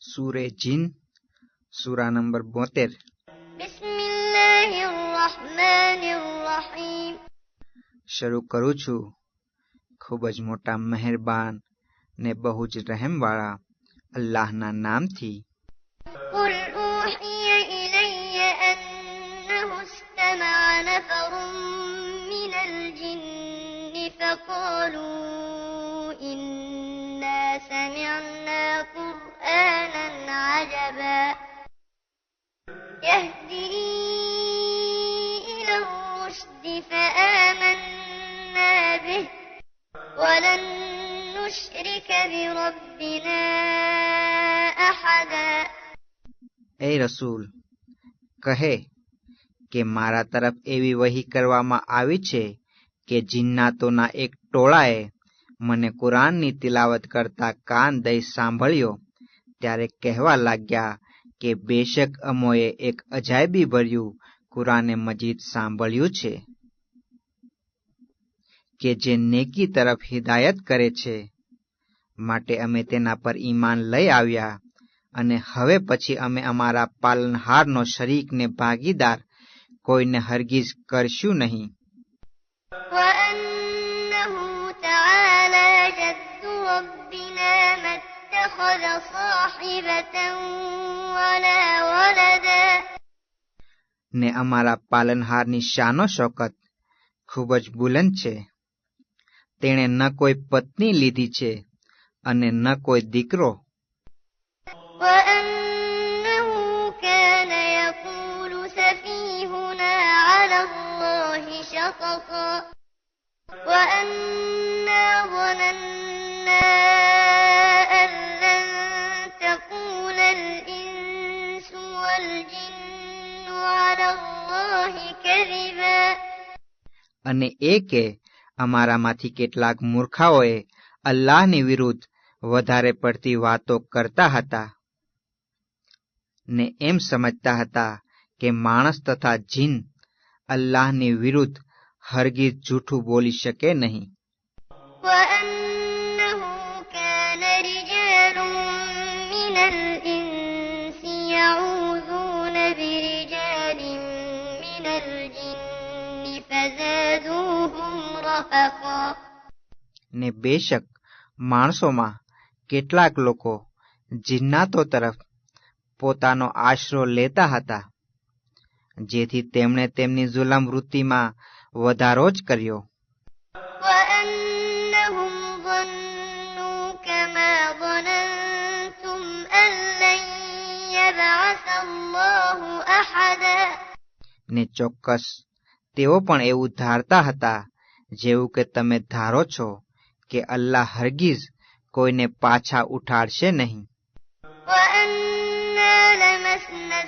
સૂરે જીન સૂરા number 72. બિસ્મિલ્લાહિર્રહમાનિર્રહીમ. શરૂ કરું છું ખૂબ જ મોટા મહેરબાન ને બહુ જ રહેમવાળા અલ્લાહના નામથી. قل أوحي إلي أنه استمع نفر من الجن فقالوا إنا سمعنا قرآنا عجبا يهدي إلى الرشد فآمنا به ولن نشرك بربنا أحدا. એ રસૂલ કહે કે મારા તરફ એવી વહી કરવામાં આવી છે કે જિન્નાતોના એક ટોળાએ મને કુરાનની તિલાવત કરતા કાન દઈ સાંભળ્યો ત્યારે કહેવા લાગ્યા કે બેશક અમોએ એક અજાયબી ભર્યું કુરાને મજીદ સાંભળ્યું છે કે જે નેકી તરફ હિદાયત કરે છે, માટે અમે તેના પર ઈમાન લઈ આવ્યા અને હવે પછી અમે અમારા પાલનહારનો શરીક ને ભાગીદાર કોઈને હરગીઝ કરશું નહીં. وأنه تعالى جد ربنا ما اتخذ صاحبة ولا ولدا. ને અમારા પાલનહારની શાનો શોકત ખૂબ જ બુલંદ છે. તેણે ન કોઈ પત્ની લીધી છે અને ન કોઈ દીકરો. وأنه كان يقول سفيهنا على الله شططا وأنا ظننا أن لن تقول الإنس والجن على الله كذبا. અને એ કે અમારામાંથી કેટલાક મૂર્ખાઓએ અલ્લાહની વિરુદ્ધ વધારે પડતી વાતો કરતા હતા ને એમ સમજતા હતા કે માણસ તથા જીન અલ્લાહની વિરુદ્ધ હરગીઝ જૂઠું બોલી શકે નહીં. وأنه كان رجال من الإنس يعوذون برجال من الجن فزادوهم رهقا. ને બેશક માણસોમાં કેટલાક લોકો જિન્નાતો તરફ પોતાનો આશરો લેતા હતા, જેથી તેમણે તેમની જુલમ વૃત્તિમાં વધારો જ કર્યો. وأنهم ظنوا كما ظننتم أن لن يبعث الله أحدا. ને ચોક્કસ તેઓ પણ એવું ધારતા હતા જેવું કે તમે ધારો છો કે અલ્લાહ હરગીઝ કોઈને પાછા ઉઠાડશે નહીં. وأنا لمسنا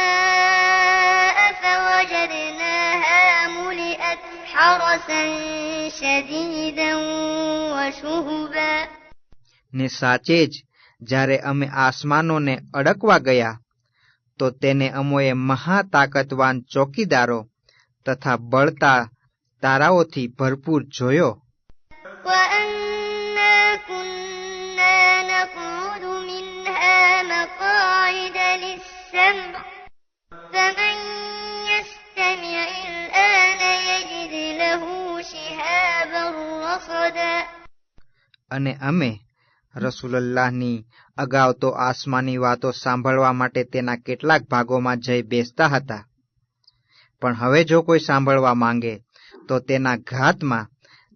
السماء فوجدناها ملئت حرسا شديدا وشهبا. ને સાચે જ જ્યારે અમે આસમાનોને અડકવા ગયા તો તેને અમોએ મહા તાકતવાન ચોકીદારો તથા બળતા તારાઓથી ભરપૂર જોયો. وأنا كنا نقعد منها مقاعد للسمع فمن يستمع الآن يجد له شهابا رصدا. અને અમે રસૂલુલ્લાહની અગાઉ તો આસમાની વાતો સાંભળવા માટે તેના કેટલાક ભાગોમાં જઈ બેસતા હતા, પણ હવે જો કોઈ સાંભળવા માંગે તો તેના ઘાતમાં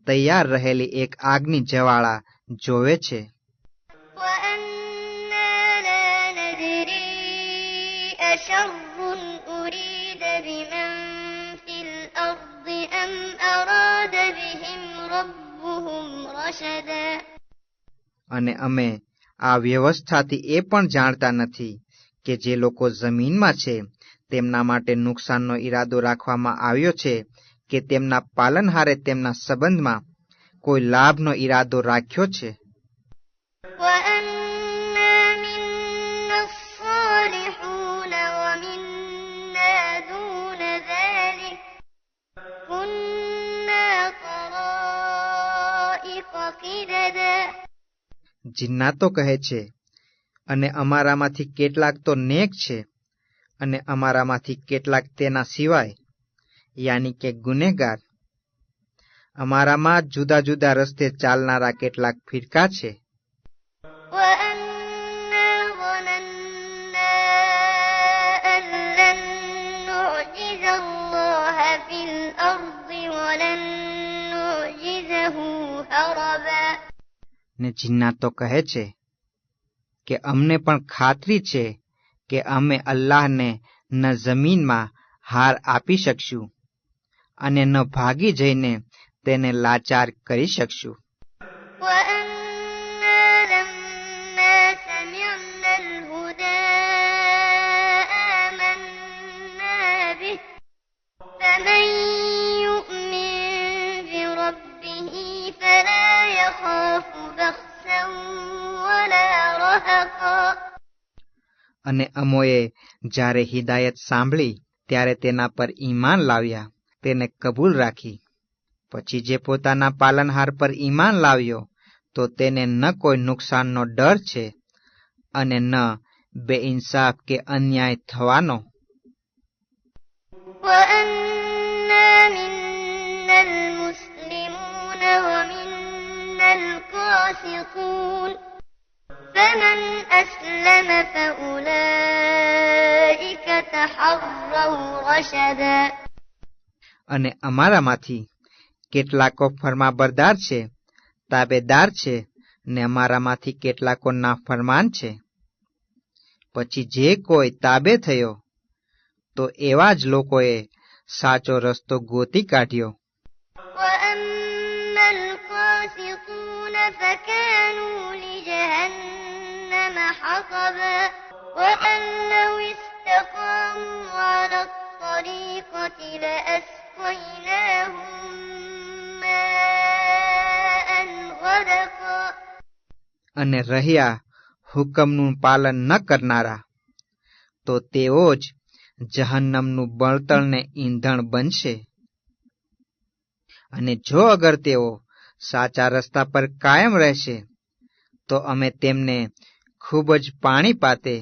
તૈયાર રહેલી એક આગની જવાળા જોવે છે. وأنا لا ندري أشر أريد بمن في الأرض أم أراد بهم ربهم رشدا. અને અમે આ વ્યવસ્થાથી એ પણ જાણતા નથી કે જે લોકો જમીનમાં છે તેમના માટે નુકસાનનો ઈરાદો રાખવામાં આવ્યો છે કે તેમના પાલનહારે તેમના સંબંધમાં કોઈ લાભનો ઈરાદો રાખ્યો છે. وأنا منا الصالحون ومنا دون ذلك كنا طرائق قددا. જિન્નાતો કહે છે અને અમારામાંથી કેટલાક તો નેક છે અને અમારામાંથી કેટલાક તેના સિવાય યાની કે ગુનેગાર. અમારામાં જુદા જુદા રસ્તે ચાલનારા કેટલાક ફિરકા છે. وأنا ظننا أن لن نعجز الله في الأرض ولن نعجزه هربا. ને જિન્નાત તો કહે છે કે અમને પણ ખાતરી છે કે અમે અલ્લાહને ન જમીનમાં હાર આપી શકશું અને ન ભાગી જઈને તેને લાચાર કરી શકશું. وأنا لما سمعنا الهدى آمنا به فمن يؤمن بربه فلا يخاف بخسا ولا رهقا. અને અમોએ જ્યારે હિદાયત સાંભળી ત્યારે તેના પર ઈમાન લાવ્યા, તેને કબૂલ રાખી. પછી જે પોતાના પાલનહાર પર ઈમાન લાવ્યો તો તેને ન કોઈ નુકસાનનો ડર છે અને ન બેઇન્સાફ કે અન્યાય થવાનો. وأنا منا المسلمون ومنا القاسطون فمن أسلم فأولئك تحروا رشدا. અને અમારામાંથી કેટલાકો ફરમાબરદાર છે, તાબેદાર છે, ને અમારામાંથી કેટલાકો નાફરમાન છે. પછી જે કોઈ તાબે થયો તો એવા જ લોકોએ સાચો રસ્તો ગોતી કાઢ્યો. وأما القاسطون فكانوا لجهنم حطبا وأن لو استقاموا على الطريقة لأسقيناهم ماء غدقا. અને રહ્યા હુકમનું પાલન ન કરનારા તો તેઓ જ જહન્નમનું બળતણને ઈંધણ બનશે. અને જો અગર તેઓ સાચા રસ્તા પર કાયમ રહેશે તો અમે તેમને ખૂબ જ પાણી પાતે.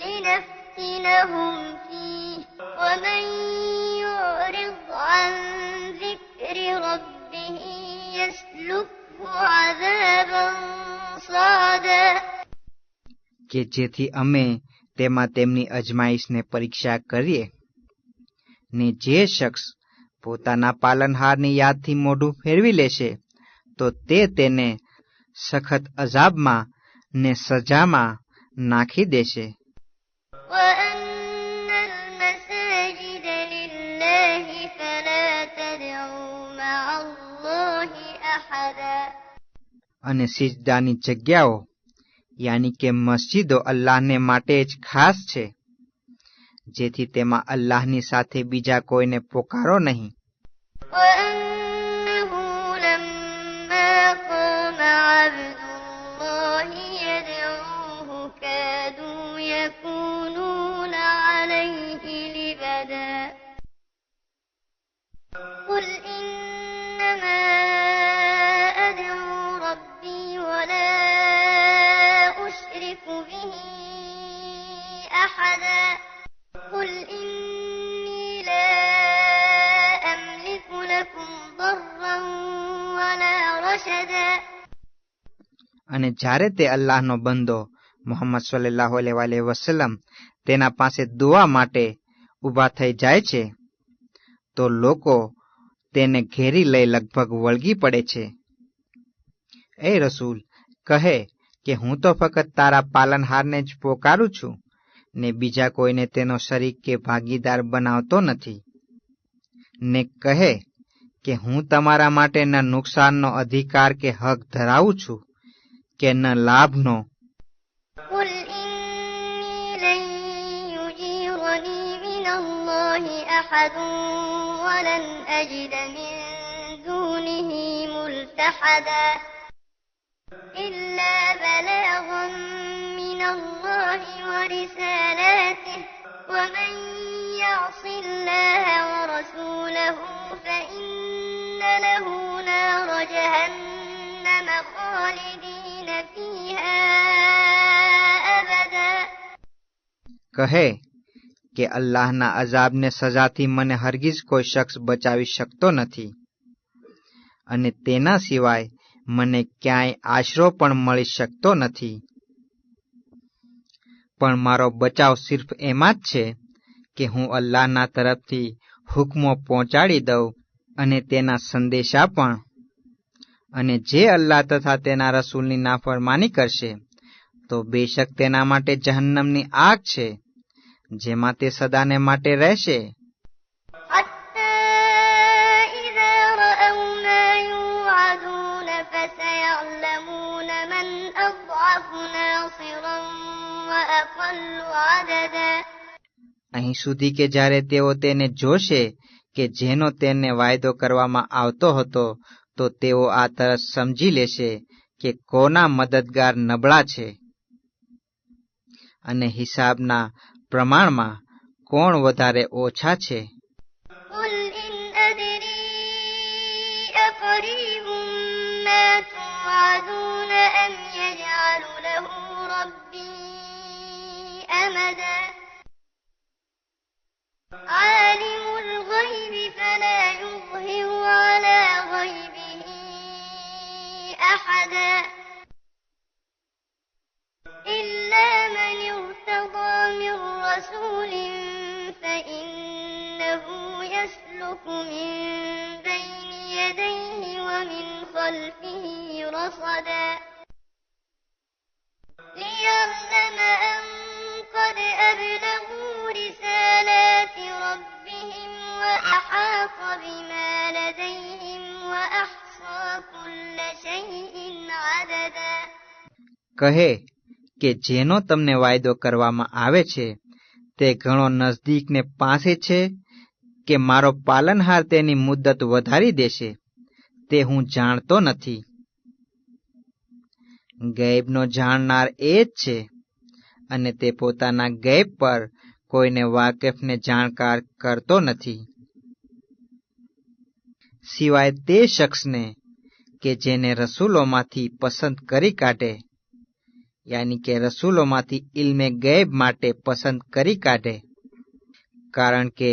لنفتنهم فيه ومن يعرض عن ذكر ربه يسلكه عذابا صعدا. કે જેથી અમે તેમાં તેમની અજમાઈશને પરીક્ષા કરીએ. ને જે શખ્સ પોતાના પાલનહારની યાદથી મોઢું ફેરવી લેશે તો તે તેને સખત અઝાબમાં ને સજામાં નાખી દેશે. وأن المساجد لله فلا تدعوا مع الله أحدا. અને સિજદાની જગ્યાઓ યાની કે મસ્જિદો અલ્લાહને માટે જ ખાસ છે, જેથી તેમાં અલ્લાહની સાથે બીજા કોઈને પોકારો નહીં. وأنه لما قام عبد الله يدعوه كادوا يكونون عليه لبدا. قل إنما أدعو ربي ولا أشرك به أحدا. قل إني لا أملك لكم ضرا ولا رشدا. અને જ્યારે તે અલ્લાહનો બંદો મુહમ્મદ સલ્લલ્લાહુ અલૈહિ વસલ્લમ તેના પાસે દુઆ માટે ઊભા થઈ જાય છે તો લોકો તેને ઘેરી લઈ લગભગ વળગી પડે છે. એ રસૂલ, કહે કે હું તો ફક્ત તારા પાલનહારને જ પોકારું છું ને બીજા કોઈને તેનો શરીક કે ભાગીદાર બનાવતો નથી. ને કહે કે હું તમારા માટે ન નુકસાનનો અધિકાર કે હક ધરાવું છું કે ન લાભનો. قل إني لن يجيرني من الله أحد ولن أجد من دونه ملتحدا. إلا بلاغا من الله ورسالاته ومن يعص الله ورسوله فإن له نار جهنم خالدين فيها કહે કે અલ્લાહના અઝાબને સજાથી મને હરગીઝ કોઈ શખ્સ બચાવી શકતો નથી અને તેના સિવાય મને ક્યાંય આશરો પણ મળી શકતો નથી. પણ મારો બચાવ સિર્ફ એમાં જ છે કે હું અલ્લાહના તરફથી હુકમો પહોંચાડી દઉં અને તેના સંદેશા પણ. અને જે અલ્લાહ તથા તેના રસૂલની નાફરમાની કરશે તો બેશક તેના માટે જહન્નમની આગ છે, જેમાં તે સદાને માટે રહેશે. حتى إذا رأوا ما يوعدون فسيعلمون من أضعف ناصرا وأقل عددا. અહીં સુધી કે જ્યારે તેઓ તેને જોશે કે જેનો તેને વાયદો કરવામાં આવતો હતો, તો તેઓ આ તરત સમજી લેશે કે કોના મદદગાર નબળા છે અને હિસાબના પ્રમાણમાં કોણ વધારે ઓછા છે. قل إن أدري أقريب ما توعدون أم يجعل له ربي أمدا. عالم الغيب فلا يظهر على غيبه أحدا إلا من ارتضى من رسول فإنه يسلك من بين يديه ومن خلفه رصدا ليعلم أن قد أبلغوا رسالات ربهم وأحاط بما لديهم وأحصى كل شيء عددا. કહે કે જેનો તમને વાયદો કરવામાં આવે છે તે ઘણો નજદીકને પાસે છે કે મારો પાલનહાર તેની મુદ્દત વધારી દેશે, તે હું જાણતો નથી. ગૈબનો જાણનાર એ જ છે અને તે પોતાના ગૈબ પર કોઈને વાકેફને જાણકાર કરતો નથી સિવાય તે શખ્સને કે જેને રસૂલોમાંથી પસંદ કરી કાઢે, યાની કે રસૂલોમાંથી ઇલ્મે ગૈબ માટે પસંદ કરી કાઢે, કારણ કે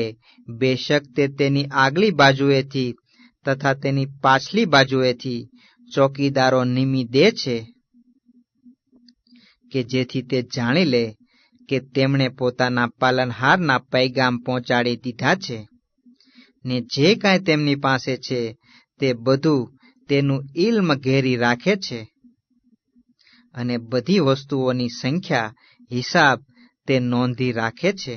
બેશક તે તેની આગલી બાજુએથી તથા તેની પાછલી બાજુએથી ચોકીદારો નિમી દે છે કે જેથી તે જાણી લે કે તેમણે પોતાના પાલનહારના પૈગામ પહોંચાડી દીધા છે ને જે કાંઈ તેમની પાસે છે તે બધું તેનું ઇલ્મ ઘેરી રાખે છે અને બધી વસ્તુઓની સંખ્યા હિસાબ તે નોંધી રાખે છે.